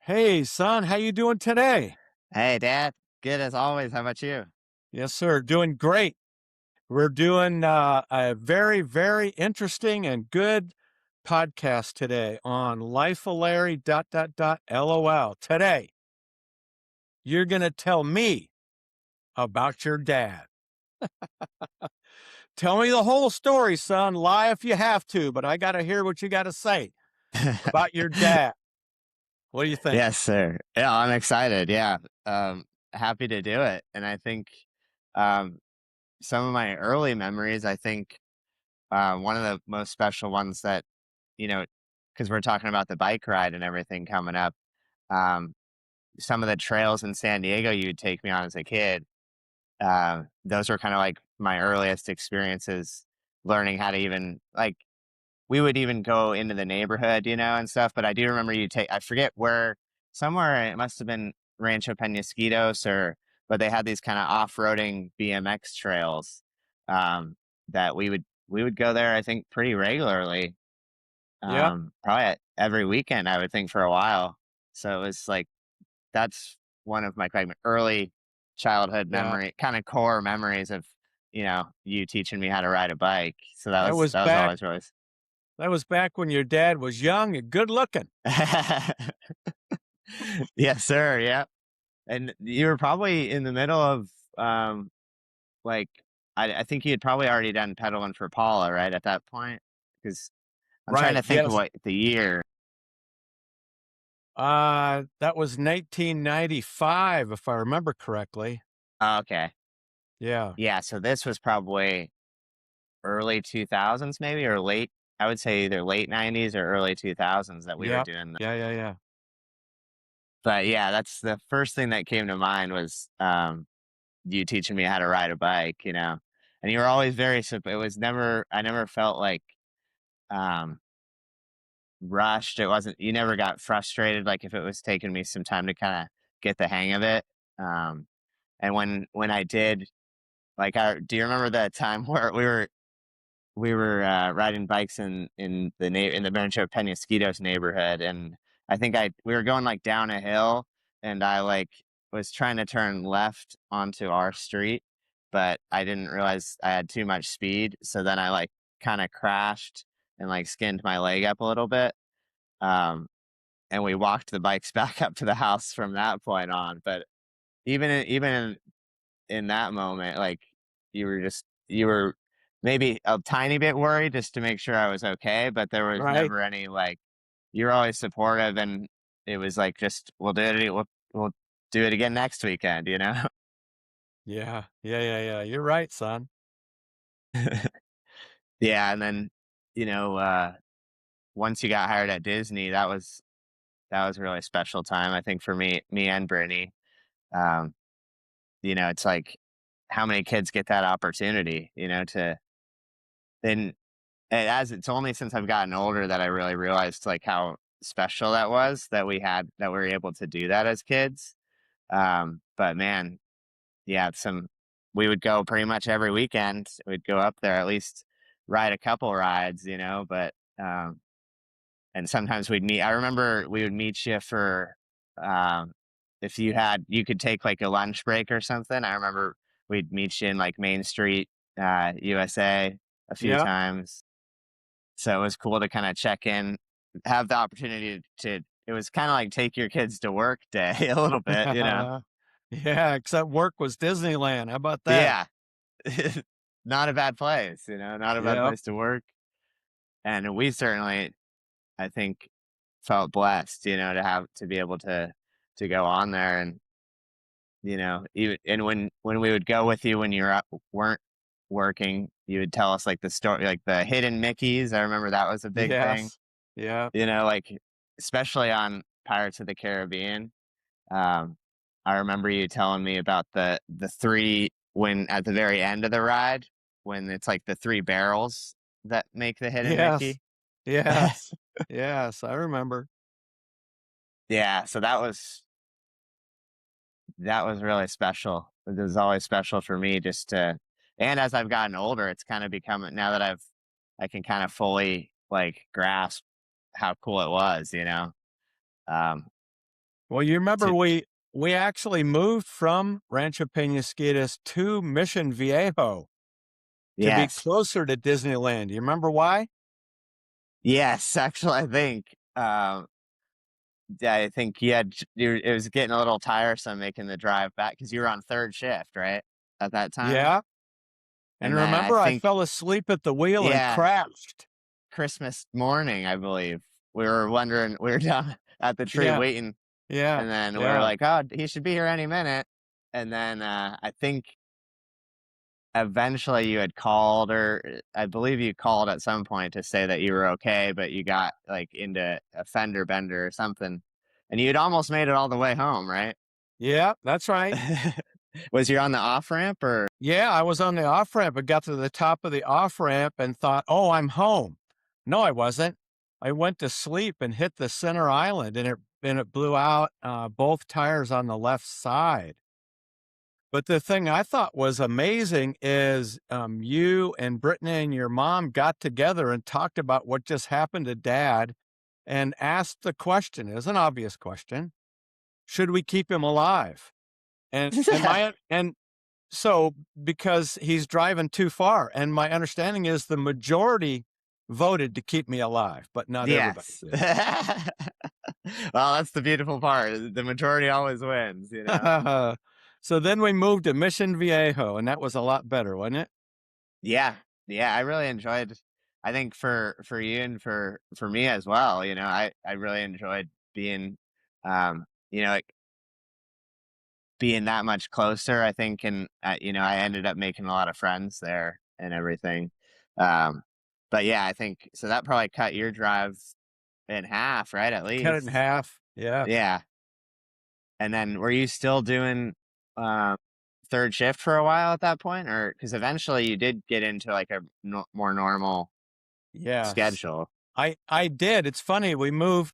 Hey, son, how you doing today? Hey, Dad. Good as always. How about you? Yes, sir. Doing great. We're doing a very, very interesting and good podcast today on Life of Larry LOL. Today, you're going to tell me about your dad. Tell me the whole story, son. Lie if you have to, but I got to hear what you got to say about your dad. What do you think? Yes, sir. Yeah, I'm excited. Yeah. Um, Happy to do it. And I think um, some of my early memories, I think one of the most special ones that, you know, because we're talking about the bike ride and everything coming up, um, some of the trails in San Diego you'd take me on as a kid, those were kind of like my earliest experiences learning how to even like we would even go into the neighborhood, and stuff, but I do remember I forget where, somewhere it must have been Rancho Penasquitos but they had these kinda off-roading BMX trails, that we would go there, I think, pretty regularly, Yeah, probably every weekend, I would think, for a while. So it was like that's one of my kind of early childhood yeah. kinda core memories of, you teaching me how to ride a bike. So that That was was that was back. always really That was back when your dad was young and good looking. Yes, sir, yeah, and you were probably in the middle of, um, like, I think you had probably already done pedaling for Paula, right, at that point? Because 'Cause I'm trying Right. to think of Yes. what the year. That was 1995, if I remember correctly. Oh, okay. Yeah. Yeah, so this was probably early 2000s maybe, or I would say either late '90s or early 2000s that we were Yep. doing. Yeah, yeah, yeah. But, yeah, that's the first thing that came to mind was, you teaching me how to ride a bike, and you were always very it was never I never felt like, um, rushed. It wasn't You never got frustrated, like, if it was taking me some time to kinda get the hang of it, and when I did, like, I do you remember that time where we were riding bikes in the Rancho Penasquitos neighborhood, and I think I we were going, like, down a hill, and I, like, was trying to turn left onto our street, but I didn't realize I had too much speed, so then I, like, kinda crashed and, like, skinned my leg up a little bit, um, and we walked the bikes back up to the house from that point on, but even in that moment, like, you were maybe a tiny bit worried just to make sure I was okay, but there was Right? never any, like, you were always supportive, and it was like, just, we'll do it again next weekend, you know? Yeah. Yeah, yeah, yeah. You're right, son. Yeah, and then, you know, once you got hired at Disney, that was a really special time, I think, for me and Brittany. Um, it's like, how many kids get that opportunity, to and as it's only since I've gotten older that I really realized, like, how special that was that we were able to do that as kids. But man, yeah, we would go pretty much every weekend. We'd go up there, at least ride a couple rides, and sometimes I remember we would meet you for, um, if you could take like a lunch break or something. I remember we'd meet you in like Main Street, USA a few Yep. times. So it was cool to kinda check in, have the opportunity to it was kinda like take your kids to work day a little bit. Yeah, except work was Disneyland. How about that? Yeah. Not a bad place, not a bad Yep. place to work, and we certainly, I think, felt blessed, to be able to go on there and, even and when we would go with you when you weren't working, you would tell us, like, the story like, the hidden Mickeys. I remember that was a big thing. Yes. Yep. Like, especially on Pirates of the Caribbean, um, I remember you telling me about the 3 when at the very end of the ride, when it's, like, the 3 barrels that make the hidden Yes. Mickey. Yes. Yes, I remember. Yeah, so that was really special. It was always special for me just to and as I've gotten older, it's kinda become now that I can kinda fully, like, grasp how cool it was, Um Well, you remember to we actually moved from Rancho Peñasquitas to Mission Viejo to be yes. closer to Disneyland. You remember why? Yes, actually, I think you had it was getting a little tiresome making the drive back because you were on third shift, right? At that time? Yeah. And And then I remember, I think fell asleep at the wheel and yeah, crashed. Christmas morning, I believe. We were down at the tree Yeah. waiting, Yeah. and then we were Yeah. like, "Oh, he should be here any minute." And then, I think eventually you had called or I believe you called at some point to say that you were okay, but you got, like, into a fender bender or something, and you'd almost made it all the way home, right? Yeah. That's right. Was you on the off ramp or Yeah. I was on the off ramp and got to the top of the off ramp and thought, oh, I'm home. No, I wasn't. I went to sleep and hit the center island and it blew out both tires on the left side. But the thing I thought was amazing is you and Brittany and your mom got together and talked about what just happened to dad and asked the question, it was an obvious question, should we keep him alive? And so because he's driving too far, and my understanding is the majority voted to keep me alive, but not everybody Yes. did. Well, that's the beautiful part. The majority always wins, you know? So then we moved to Mission Viejo, and that was a lot better, wasn't it? Yeah. Yeah, I really enjoyed I think for you and for me as well, you know, I really enjoyed being, you know, like, being that much closer, I think, and, you know, I ended up making a lot of friends there and everything. Um, but yeah, I think so that probably cut your drive in half, right, at Cut it in least? half. Yeah. Yeah. And then were you still doing, uh, third shift for a while at that point? Or because eventually you did get into, like, a more normal Yes. schedule. I did. It's funny, we moved,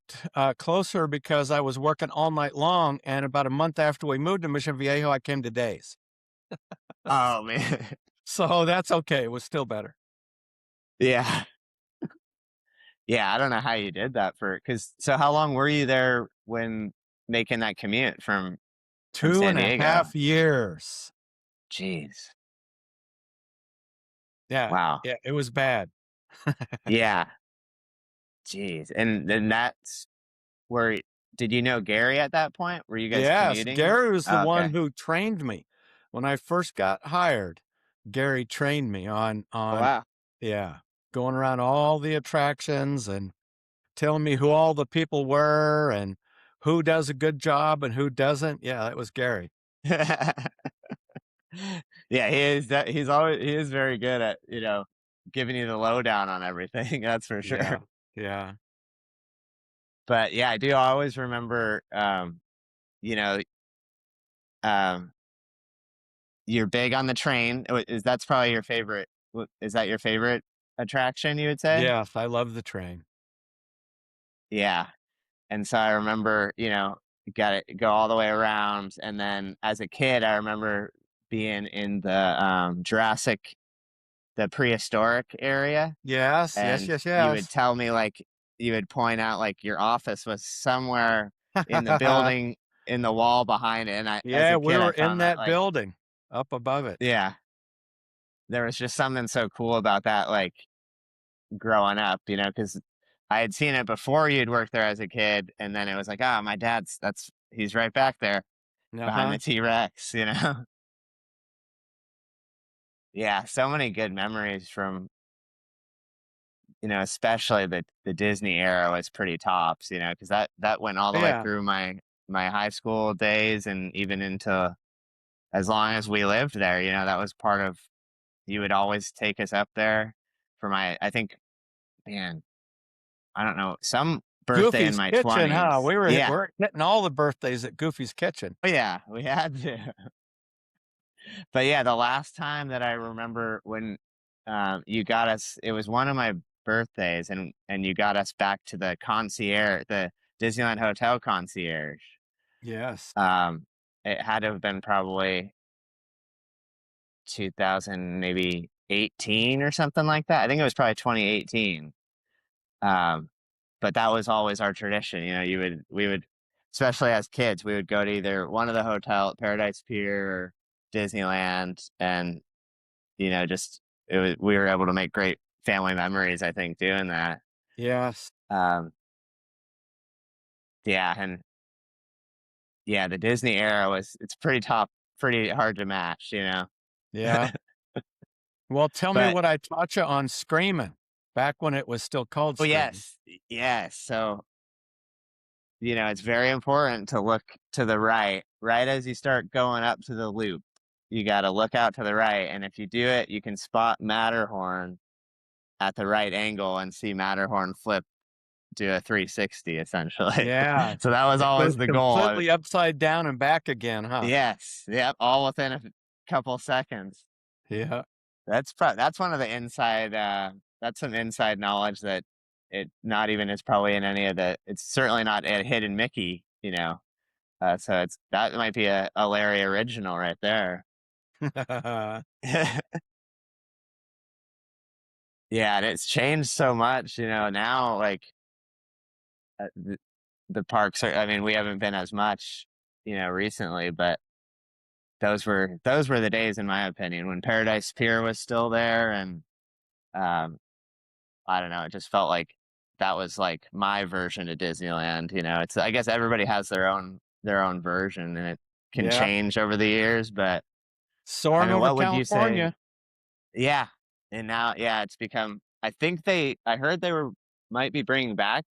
closer because I was working all night long, and about a month after we moved to Mission Viejo, I came to days. Oh, man. So that's okay, it was still better. Yeah. Yeah, I don't know how you did that for because so how long were you there when making that commute from Two San and a Diego? half years. Jeez. Yeah, Wow. yeah, it was bad. Yeah. Jeez. And then that's where did you know Gary at that point? Were you guys Yes, commuting? Gary was the Oh, one okay. who trained me. When I first got hired, Gary trained me Oh, on wow. yeah, going around all the attractions and telling me who all the people were and who does a good job and who doesn't. Yeah, that was Gary. Yeah, he's always he is very good at, you know, giving you the lowdown on everything, that's for sure. Yeah, yeah. But yeah, I do always remember, you know, um, you're big on the train. Is that's probably your favorite? Is that your favorite attraction? You would say? Yes, I love the train. Yeah. And so I remember, you know, got to go all the way around. And then as a kid, I remember being in the the prehistoric area. Yes, yes, And yes, you would yes. tell me, like, you would point out, like, your office was somewhere in the building, in the wall behind it. And as Yeah, a we kid, I were in found that, that like, building up above it. yeah, there was just something so cool about that, like, growing up, you know, because I had seen it before you'd worked there as a kid. And then it was like, ah, my dad's, he's right back there behind Uh-huh. the T Rex, you know? Yeah, so many good memories from, you know, especially the Disney era was pretty tops, you know, because that went all the way Yeah. through my high school days and even into as long as we lived there, you know, that was part of you would always take us up there for my I think, man, I don't know, some birthday in Goofy's my Kitchen, huh? 20s. Yeah. We're hitting all the birthdays at Goofy's Kitchen. Oh, yeah, we had to. But, yeah, the last time that I remember when, you got us it was one of my birthdays, and you got us back to the Disneyland hotel concierge. Yes. Um, it had to have been probably 2000, maybe 18 or something like that. I think it was probably 2018. Um, but that was always our tradition, you know, we would especially as kids, we would go to either one of the hotel, Paradise Pier or Disneyland, and just we were able to make great family memories, I think, doing that. Yes. Um, yeah, and yeah, the Disney era it's pretty tough, pretty hard to match. Yeah. Well, tell me But what I taught you on screaming back when it was still called oh screaming. yes, yes. So it's very important to look to the right, right as you start going up to the loop. You got to look out to the right, and if you do it, you can spot Matterhorn at the right angle and see Matterhorn flip do a 360 essentially. Yeah. So that was It always goes the goal. completely upside down and back again, huh? Yes, yep, all within a couple seconds. Yeah. That's one of the inside. That's some inside knowledge that it not even is probably in any of the. It's certainly not a hidden Mickey. So that might be a Larry original right there. Yeah, and it's changed so much. Now like the parks are. I mean, we haven't been as much, recently, but those were the days, in my opinion, when Paradise Pier was still there, and um, I don't know, it just felt like that was like my version of Disneyland. It's I guess everybody has their own version, and it can Yeah. change over the years. But I Soaring mean, over what would you say? California. Yeah, and now, yeah, it's become. I heard they might be bringing back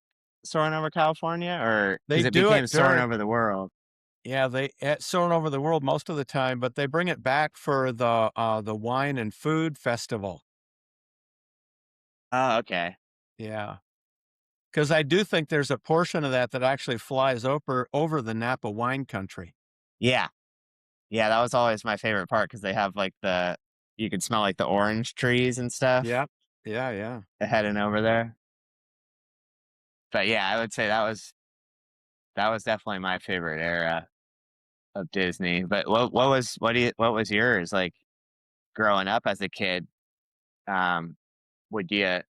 Soaring Over California, or They because it do became it Soaring during Over the World. yeah, it's soaring over the world most of the time, but they bring it back for the wine and food festival. Oh, okay. Yeah. Because I do think there's a portion of that that actually flies over the Napa wine country. Yeah, yeah, that was always my favorite part because they have like you could smell like the orange trees and stuff Yep. Yeah, yeah. heading over there. But yeah, I would say that was definitely my favorite era of Disney. But what was yours like growing up as a kid? Um, would you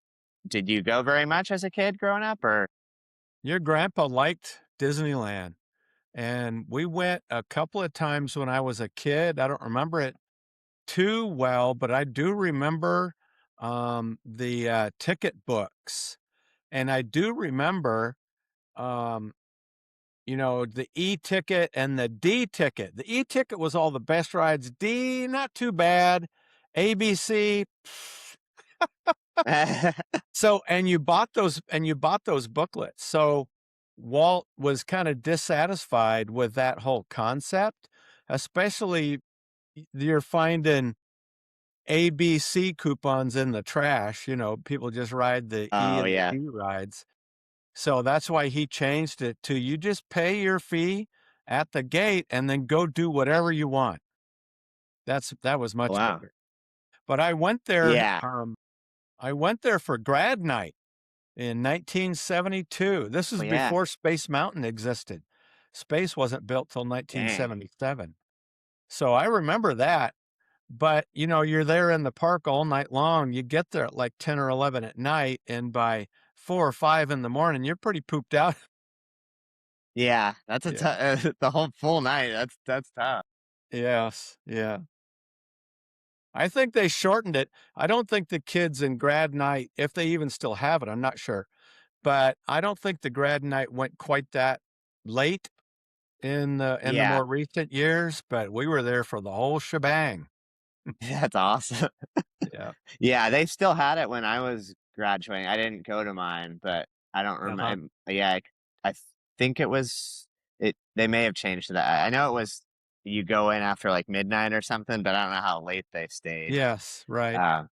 did you go very much as a kid growing up, or Your grandpa liked Disneyland, and we went a couple of times when I was a kid. I don't remember it too well, but I do remember, the, ticket books, and I do remember, um, the E-ticket and the D-ticket. The E-ticket was all the best rides. D, not too bad. ABC, so and you bought those booklets. So Walt was kind of dissatisfied with that whole concept, especially you're finding ABC coupons in the trash. People just ride the E oh and the yeah, D rides. So that's why he changed it to you just pay your fee at the gate and then go do whatever you want. That was much wow, better. But yeah, I went there for grad night in 1972. This oh is yeah, before Space Mountain existed. Space wasn't built till dang, 1977. So I remember that. But, you're there in the park all night long. You get there at like 10 or 11 at night, and by 4 or 5 in the morning, you're pretty pooped out. yeah. That's Yeah. the whole full night. That's tough. Yes. Yeah. I think they shortened it. I don't think the kids in grad night, if they even still have it, I'm not sure. But I don't think the grad night went quite that late in the Yeah, more recent years, but we were there for the whole shebang. that's awesome. Yeah. Yeah, they still had it when I was graduating. I didn't go to mine, but I don't Uh-huh. remember. Yeah, I think it was it. They may have changed that. I know it was you go in after like midnight or something, but I don't know how late they stayed. Yes, right. Uh,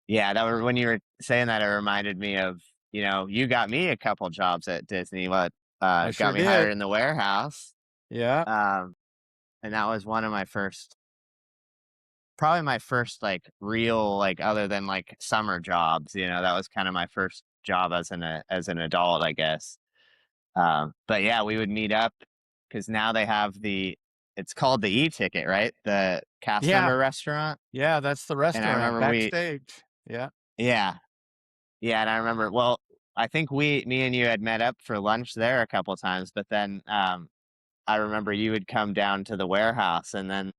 yeah, when you were saying that, it reminded me of you got me a couple jobs at Disney. What I got sure me hired did. in the warehouse, Yeah. um, and that was one of my first. Probably my first, like, real, like, other than, like, summer jobs, that was kinda my first job as an adult, I guess. But yeah, we would meet up because now they have it's called the E-ticket, right? The cast Yeah. member restaurant, Yeah, that's the and I restaurant remember backstage. Yeah. yeah, yeah, and I remember well, I think me and you had met up for lunch there a couple times, but then I remember you would come down to the warehouse, and then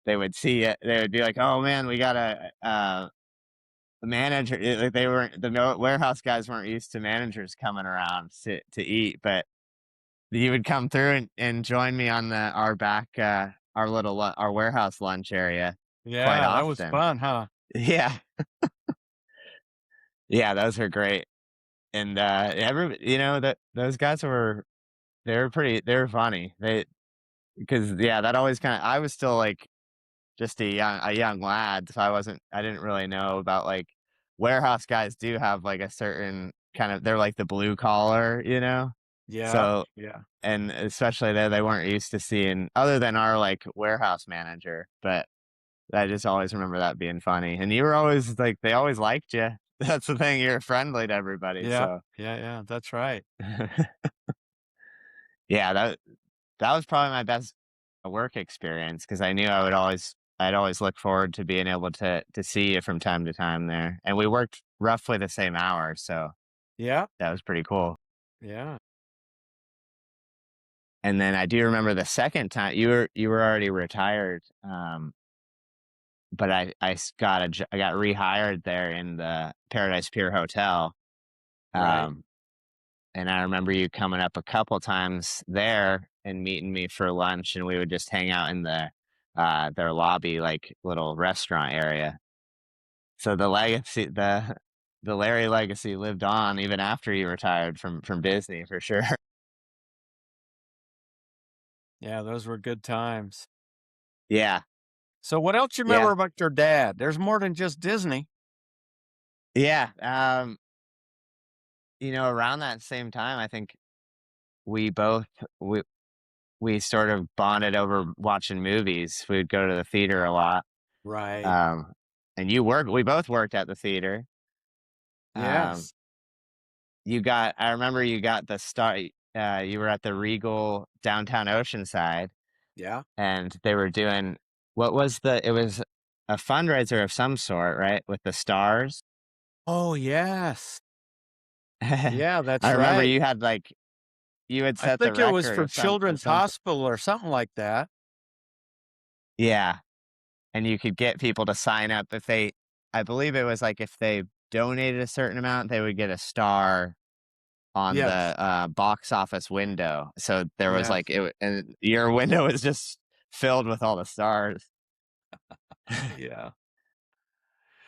they would see it. They would be like, "Oh man, we got a manager." Like they weren't warehouse guys weren't used to managers coming around to eat, but you would come through and join me on our back our little our warehouse lunch area quite Yeah, that was often. fun, huh? Yeah, yeah, those are great. And every that those guys they were funny. Because yeah, that always kind of I was still like just a young lad, so I didn't really know about like warehouse guys do have like a certain kind of they're like the blue collar, you know? Yeah, So yeah, and especially there they weren't used to seeing other than our like warehouse manager, but I just always remember that being funny. And you were always like they always liked you. That's the thing, you're friendly to everybody, yeah, so yeah, that's right. yeah, that was probably my best work experience because I knew I'd always look forward to being able to see you from time to time there, and we worked roughly the same hours, so Yeah, that was pretty cool. yeah, And then I do remember the second time you were already retired, but I got rehired there in the Paradise Pier Hotel, right. um, and I remember you coming up a couple times there and meeting me for lunch, and we would just hang out in their lobby, like, little restaurant area. So the Larry legacy lived on even after you retired from Disney for sure. Yeah, those were good times. Yeah, So what else you remember yeah, about your dad? There's more than just Disney. yeah, around that same time, I think we both we we sort of bonded over watching movies. We would go to the theater a lot, Right. um, and we both worked at the theater. Um, Yes. I remember you got the start. You were at the Regal downtown Oceanside, Yeah. and they were doing what was it was a fundraiser of some sort, right? With the stars. Oh, yes. I Yeah, that's remember right. you had I set the think it was record for of Children's some Hospital or something like that. yeah, and you could get people to sign up if I believe it was like if they donated a certain amount, they would get a star on the Yes. box office window. So there was Yes. like and your window was just filled with all the stars. Yeah.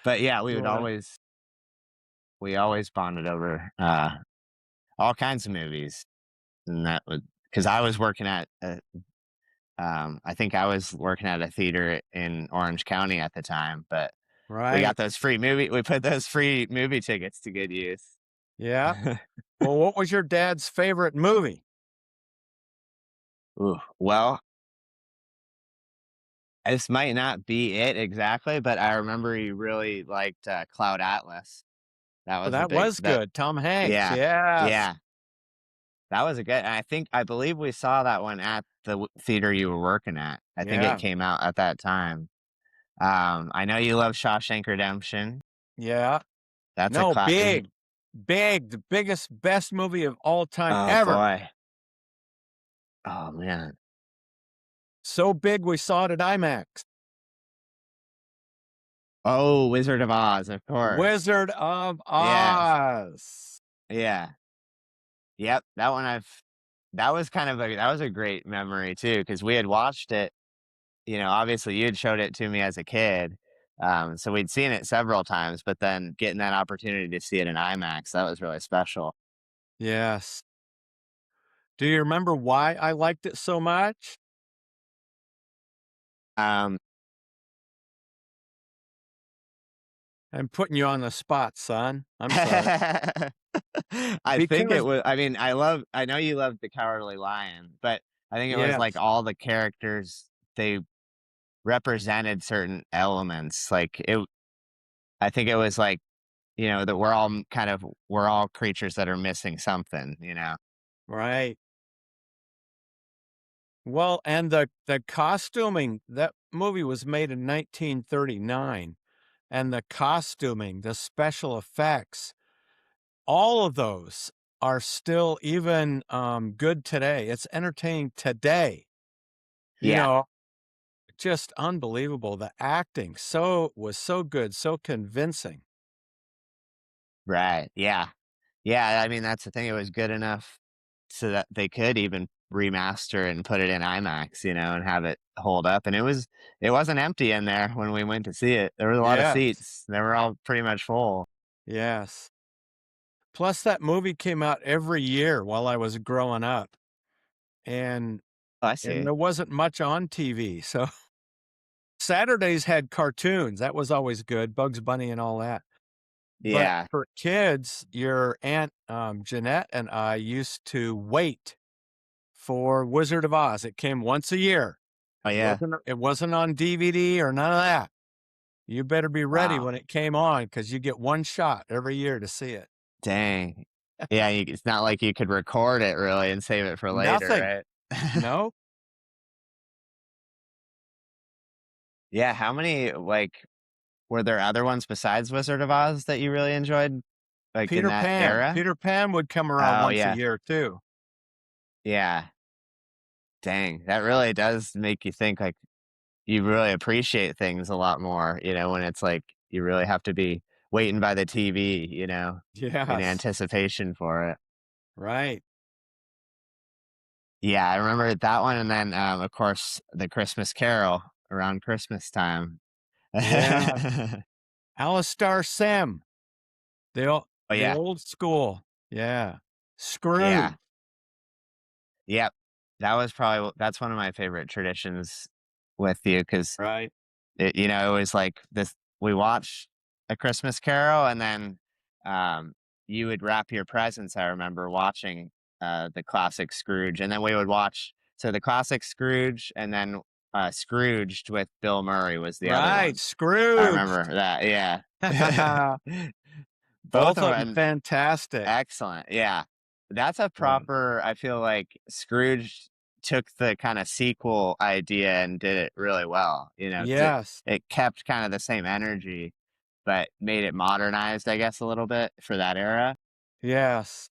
But yeah, Boy. we always bonded over all kinds of movies, and that would because I was working I think I was working at a theater in Orange County at the time, but Right. we put those free movie tickets to good use. Yeah. Well, what was your dad's favorite movie? Ooh, well, this might not be it exactly, but I remember he really liked Cloud Atlas. That Oh, was a that big was that good. Tom Hanks. yeah, Yes. yeah, that was a good. And I believe we saw that one at the theater you were working at. I think it Yeah. came out at that time. I know you love Shawshank Redemption. Yeah. That's a No, class. big. Big. The biggest, best movie of all time Oh ever. boy. Oh man. So big we saw it at IMAX. Oh, Wizard of Oz, of course. Wizard of Yes. Oz. Yeah. Yep. That was a great memory too, because we had watched it. Obviously you had showed it to me as a kid. So we'd seen it several times, but then getting that opportunity to see it in IMAX, that was really special. Yes. Do you remember why I liked it so much? Um, I'm putting you on the spot, son. I'm sorry. I think it Because was, I know you love The Cowardly Lion, but I think it was like yes. all the characters, they represented certain elements. I think it was like, that we're all creatures that are missing something. Right. Well, and the costuming, that movie was made in 1939, and the costuming, the special effects, all of those are still even, good today. It's entertaining today, you Yeah, know, just unbelievable. The acting was so good, so convincing. right. Yeah. Yeah, I mean, that's the thing, it was good enough so that they could even remaster and put it in IMAX, and have it hold up, and it wasn't empty in there when we went to see it. There was a lot of Yes, seats. They were all pretty much full. yes. Plus, that movie came out every year while I was growing up, and Oh, I and see. there wasn't much on TV, so Saturdays had cartoons, that was always good, Bugs Bunny and all that. But Yeah. for kids, your aunt, Jeanette and I used to wait for Wizard of Oz. It came once a year. Oh, yeah. It wasn't on DVD or none of that. You better be ready Wow. when it came on because you get one shot every year to see it. Dang. Yeah, it's not like you could record it really and save it for Nothing. later, right? No. Yeah, how many, were there other ones besides Wizard of Oz that you really enjoyed, like, in Peter that Pan. era? Peter Pan would come around Oh, once a yeah. year too. Yeah. Dang, that really does make you think, like, you really appreciate things a lot more, when it's like you really have to be waiting by the TV, in Yes. anticipation for it. Right. Yeah, I remember that one, and then, of course, the Christmas Carol around Christmas time. Yeah. Alistar Sim. Oh, The yeah. old school. Yeah. Yeah. Scrooge. Yep. That's one of my favorite traditions with you because Right. it was like this we watched A Christmas Carol, and then, um, you would wrap your presents. I remember watching, the classic Scrooge, and then we would watch the classic Scrooge, and then, Scrooged with Bill Murray was the other Right. one. I Scrooge. remember that, yeah. Both Both of of them them fantastic. excellent, yeah. That's a Yeah. proper I feel like Scrooge took the kinda sequel idea and did it really well, because Yes. it kept kinda the same energy, but made it modernized, I guess, a little bit for that era. Yes.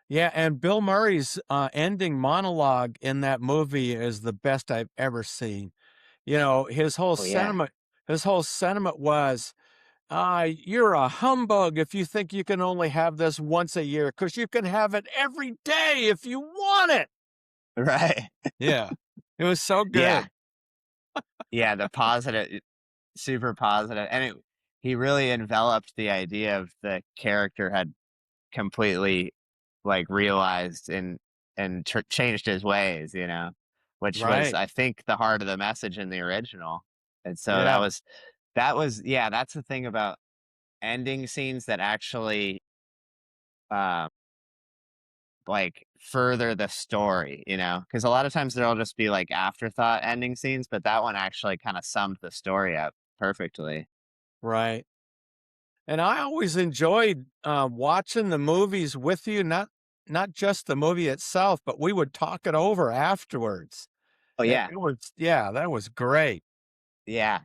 Yeah, and Bill Murray's, ending monologue in that movie is the best I've ever seen. Oh, yeah. His whole sentiment was, "You're a humbug if you think you can only have this once a year, because you can have it every day if you want it." Right. Yeah. It was so Yeah. good. Yeah, the positive super positive, and he really enveloped the idea of the character had completely, like, realized and changed his ways, which was, Right. I think, the heart of the message in the original. And so Yeah. yeah, that's the thing about ending scenes that actually, uh, like, further the story, because a lot of times there'll just be, like, afterthought ending scenes, but that one actually kinda summed the story up perfectly. Right. And I always enjoyed, watching the movies with you, not just the movie itself, but we would talk it over afterwards. Oh, yeah. That was great. Yeah.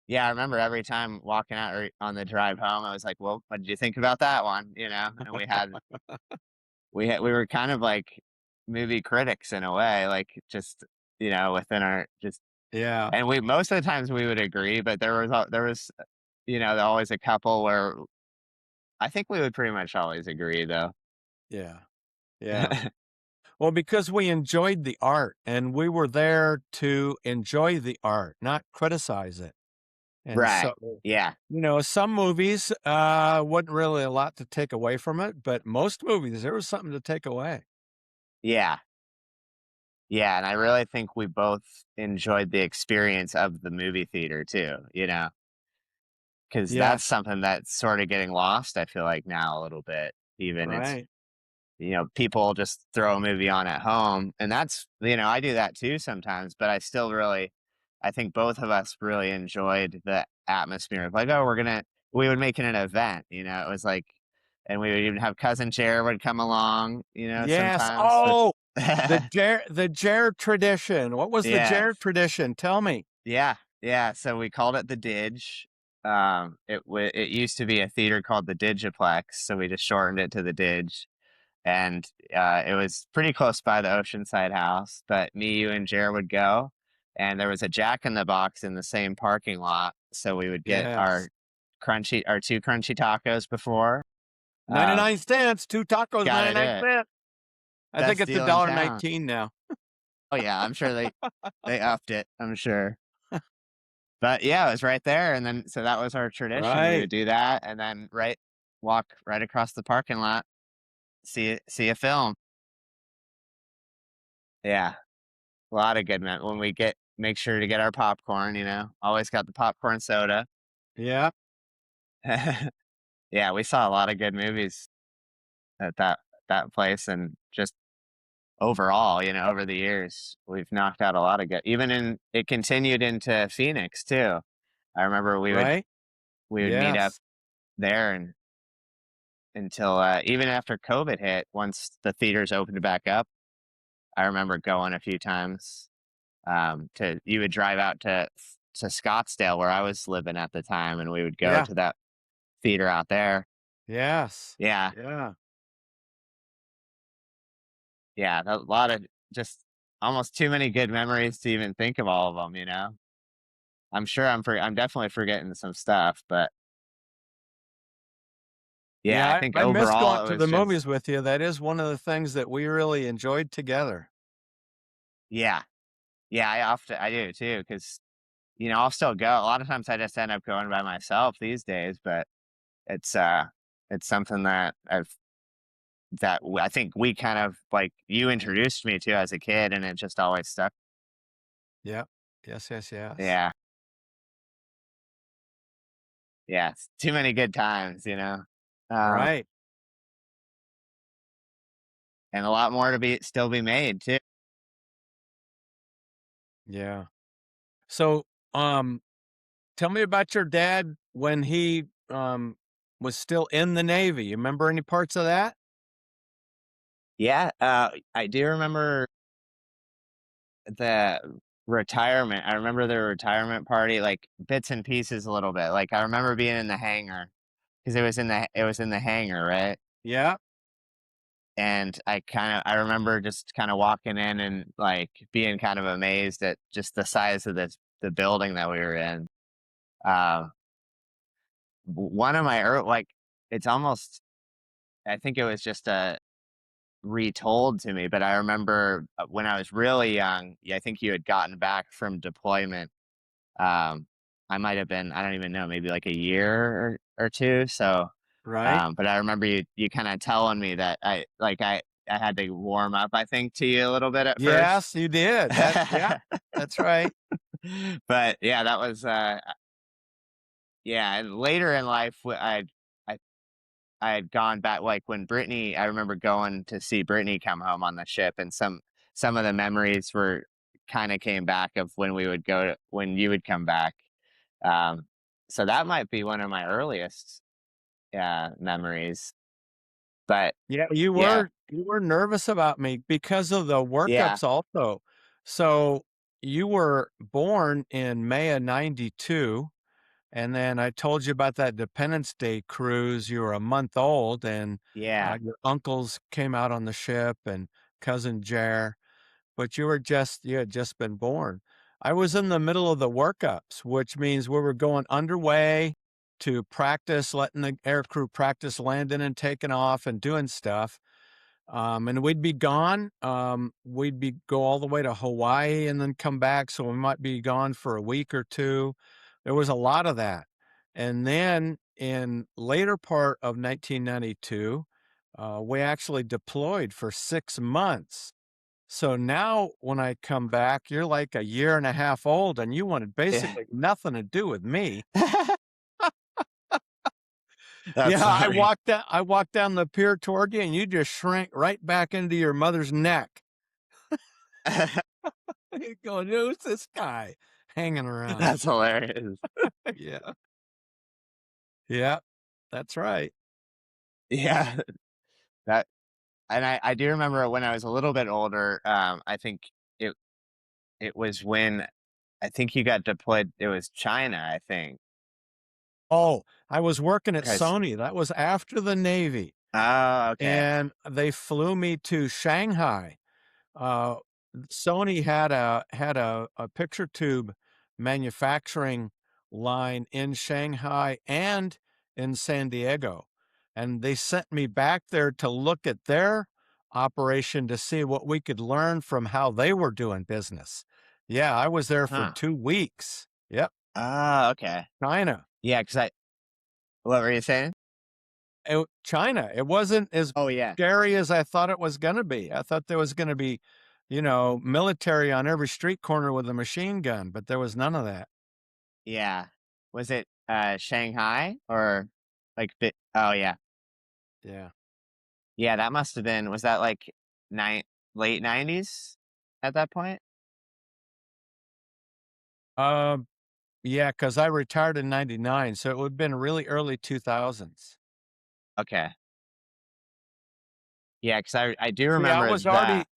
Yeah, I remember every time walking out or on the drive home, I was like, "Well, what did you think about that one?" And we were kind of like movie critics in a way, like, just, within our just Yeah, and we most of the times we would agree, but there was, always a couple where I think we would pretty much always agree, though. yeah, yeah. Well, because we enjoyed the art, and we were there to enjoy the art, not criticize it. And Right. so, Yeah. some movies, wasn't really a lot to take away from it, but most movies, there was something to take away. Yeah. Yeah, and I really think we both enjoyed the experience of the movie theater too, 'cause that's Yes, something that's sorta getting lost, I feel like, now a little bit. Even it's right. people just throw a movie on at home, and that's I do that too sometimes, but I think both of us really enjoyed the atmosphere of like, "Oh, we would make it an event," It was like and we would even have cousin Jer would come along, Yes. sometimes, which Oh, the Jared tradition. What was the Yeah. Jared tradition? Tell me. Yeah, yeah, so we called it the Didge, it used to be a theater called the Digiplex, so we just shortened it to the Dig. And it was pretty close by the Oceanside house. But me, you, and Jared would go, and there was a Jack in the Box in the same parking lot, so we would get Yes. our two crunchy tacos before. Um, 99 cents, 2 tacos, Gotta do 99 it. cents. I think Best it's a deal in dollar town. 19 now. Oh yeah, I'm sure they upped it. I'm sure. But yeah, it was right there, and then so that was our tradition. We Right. would do that, and then walk right across the parking lot, see a film. Yeah, a lot of good when we make sure to get our popcorn. Always got the popcorn soda. Yeah. Yeah, we saw a lot of good movies at that place, and just overall, over the years, we've knocked out a lot of good. It continued into Phoenix too. I remember Right. we would meet up Yes. there and until even after COVID hit, once the theaters opened back up, I remember going a few times. To You would drive out to Scottsdale where I was living at the time, and we would go Yeah. to that theater out there. Yes. Yeah, Yeah. yeah, a lot of just almost too many good memories to even think of all of them. I'm sure I'm definitely forgetting some stuff, but yeah, Yeah, I think I miss going overall it to was the just movies with you. That is one of the things that we really enjoyed together. yeah, yeah. I do too because I'll still go. A lot of times I just end up going by myself these days, but it's uh it's something I think we kind of like you introduced me to as a kid, and it just always stuck. Yep. Yes, yes, yes. Yeah, yeah. It's too many good times. Um, Right. and a lot more to be still be made too. Yeah. So, um, tell me about your dad when he, was still in the Navy. You remember any parts of that? Yeah, I do remember the retirement. I remember the retirement party, like bits and pieces a little bit. Like I remember being in the hangar because it was in the hangar, right? Yeah. And I remember just kind of walking in and like being kind of amazed at just the size of the building that we were in. Uh, One of my like it's almost I think it was just retold to me, but I remember when I was really young. Yeah, I think you had gotten back from deployment. Um, I might have been, I don't even know, maybe like a year or two. So, Right. but I remember you kind of telling me that I had to warm up, I think, to you a little bit at first. Yes, you did. That yeah, that's right. But yeah, that was yeah. And later in life, I I had gone back like when Brittany. I remember going to see Brittany come home on the ship, and some of the memories were kind of came back of when we would when you would come back. Um, so that might be one of my earliest memories. But Yeah, yeah, you were nervous about me because of the yeah, workups also. So, you were born in May of '92, and then I told you about that Independence Day cruise. You were a month old, and, yeah, your uncles came out on the ship and cousin Jer. But you had just been born. I was in the middle of the workups, which means we were going underway to practice, letting the aircrew practice landing and taking off and doing stuff. And we'd be gone. We'd be go all the way to Hawaii and then come back. So we might be gone for a week or two. There was a lot of that. And then in later part of 1992, we actually deployed for 6 months. So now when I come back, you're like a year and a half old and you wanted yeah. basically nothing to do with me. That's Yeah, funny. I walked down the pier toward you and you just shrank right back into your mother's neck. You're going, "Who's this guy hanging around?" That's hilarious. Yeah. Yeah. That's right. Yeah, that and I do remember when I was a little bit older. I think it it was when I think you got deployed. It was China, I think. Oh, I was working at 'Cause Sony. That was after the Navy, oh, okay. and they flew me to Shanghai. Uh, Sony had a picture tube manufacturing line in Shanghai and in San Diego, and they sent me back there to look at their operation to see what we could learn from how they were doing business. Yeah, I was there for Huh. 2 weeks. Yep, Oh, okay. China. Yeah, 'cause I what were you saying? China. It wasn't as Oh, yeah. scary as I thought it was gonna be. I thought there was gonna be, military on every street corner with a machine gun, but there was none of that. Yeah. Was it, Shanghai or, like, oh, yeah. Yeah. Yeah, that must have been was that, like, nine late '90s at that point? Um, yeah, because I retired in '99, so it would've been really early 2000s. Okay. Yeah, 'cause I do See, I remember was that. already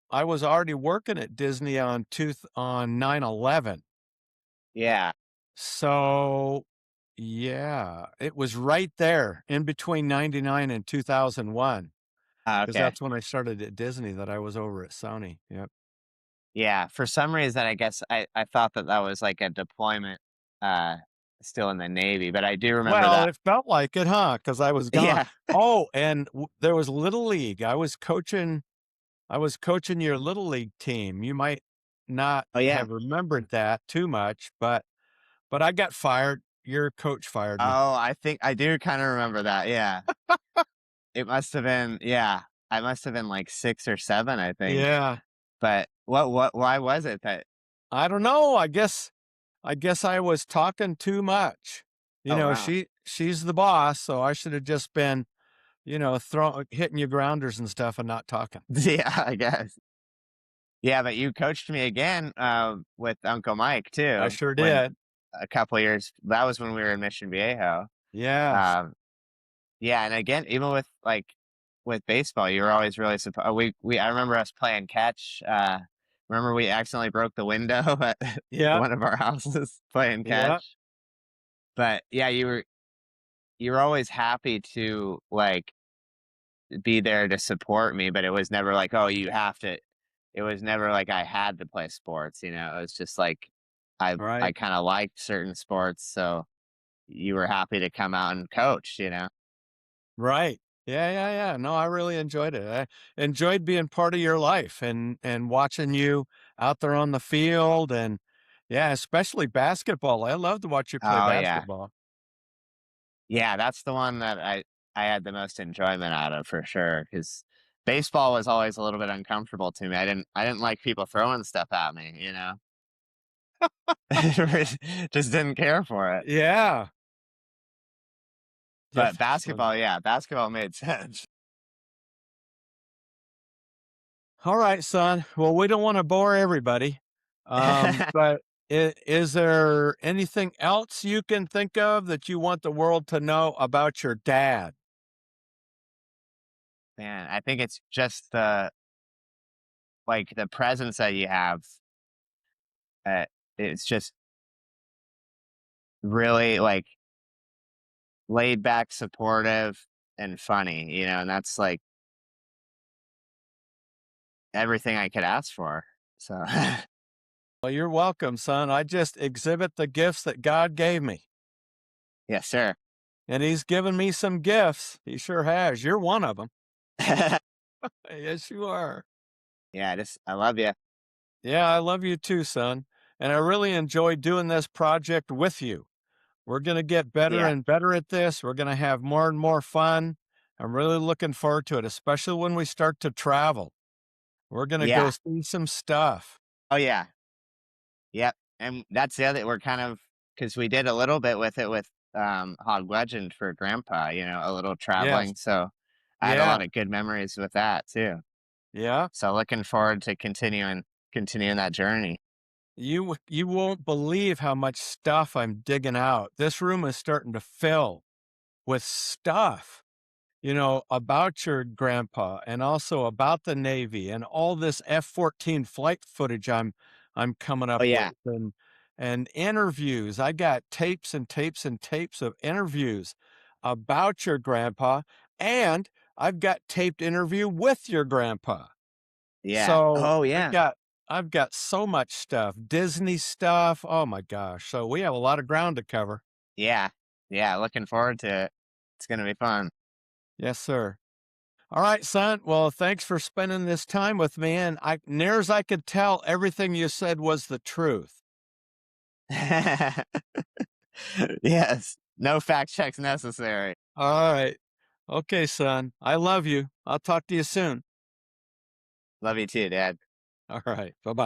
I was already working at Disney on 9/11. Yeah. So, yeah, it was right there in between '99 and 2001. 'Cause Okay. that's when I started at Disney that I was over at Sony, yep. Yeah, for some reason, I guess I thought that that was, like, a deployment, uh, still in the Navy, but I do remember Well, that. it felt like it, huh? Because I was gone. Yeah. Oh, and there was Little League. I was coaching your Little League team. You might not Oh, yeah. have remembered that too much, but I got fired. Your coach fired me. Oh, I think I do kinda remember that, yeah. It must have been yeah, I must have been, like, 6 or 7, I think, Yeah. but why was it that I don't know. I guess I was talking too much. oh, wow. She's the boss, so I should have just been, hitting you grounders and stuff and not talking. Yeah, I guess. Yeah, but you coached me again, with Uncle Mike I too, sure when did. a couple years that was when we were in Mission Viejo. Yes. Um, yeah, and again, even with, like, with baseball, you were always really we I remember us playing catch, remember we accidentally broke the window at Yeah. one of our houses playing Yeah. catch? But, yeah, you were always happy to, like, be there to support me, but it was never like, "Oh, you have to." It was never like I had to play sports, you know? It was just like I Right. kinda liked certain sports, so you were happy to come out and coach, you know? Right. Yeah, yeah, yeah. No, I really enjoyed it. I enjoyed being part of your life and watching you out there on the field and yeah, especially basketball. I love to watch you play Oh, yeah. basketball. Yeah, that's the one that I had the most enjoyment out of for sure. Because baseball was always a little bit uncomfortable to me. I didn't like people throwing stuff at me, you know? Just didn't care for it. Yeah. But Definitely. basketball, yeah, basketball made sense. All right, son. Well, we don't want to bore everybody. But is there anything else you can think of that you want the world to know about your dad? Man, I think it's just the presence that you have, uh, it's just really, like, laid back, supportive, and funny, you know, and that's, like, everything I could ask for. So, Well, you're welcome, son. I just exhibit the gifts that God gave me. yes, sir. And he's given me some gifts. He sure has. You're one of them. Yes, you are. Yeah, just I love you. Yeah, I love you too, son. And I really enjoy doing this project with you. We're going to get better Yeah, and better at this. We're going to have more and more fun. I'm really looking forward to it, especially when we start to travel. We're going to go yeah. see some stuff. Oh, yeah. Yep, and that's the other we're kind of because we did a little bit with it with, Hog Legend for grandpa, you know, a little Yes. traveling, so I had a Yeah. lot of good memories with that too. Yeah. So looking forward to continuing that journey. You won't believe how much stuff I'm digging out. This room is starting to fill with stuff, about your grandpa and also about the Navy and all this F-14 flight footage I'm coming Oh, up yeah. with. and interviews. I got tapes and tapes and tapes of interviews about your grandpa, and I've got taped interview with your grandpa. Yeah. So Oh, I've yeah. got I've got so much stuff, Disney stuff. Oh my gosh. So we have a lot of ground to cover. Yeah. Yeah, looking forward to it. It's gonna be fun. Yes, sir. All right, son. Well, thanks for spending this time with me. And near as I could tell, everything you said was the truth. Yes. No fact checks necessary. All right. Okay, son. I love you. I'll talk to you soon. Love you too, Dad. All right. Bye bye.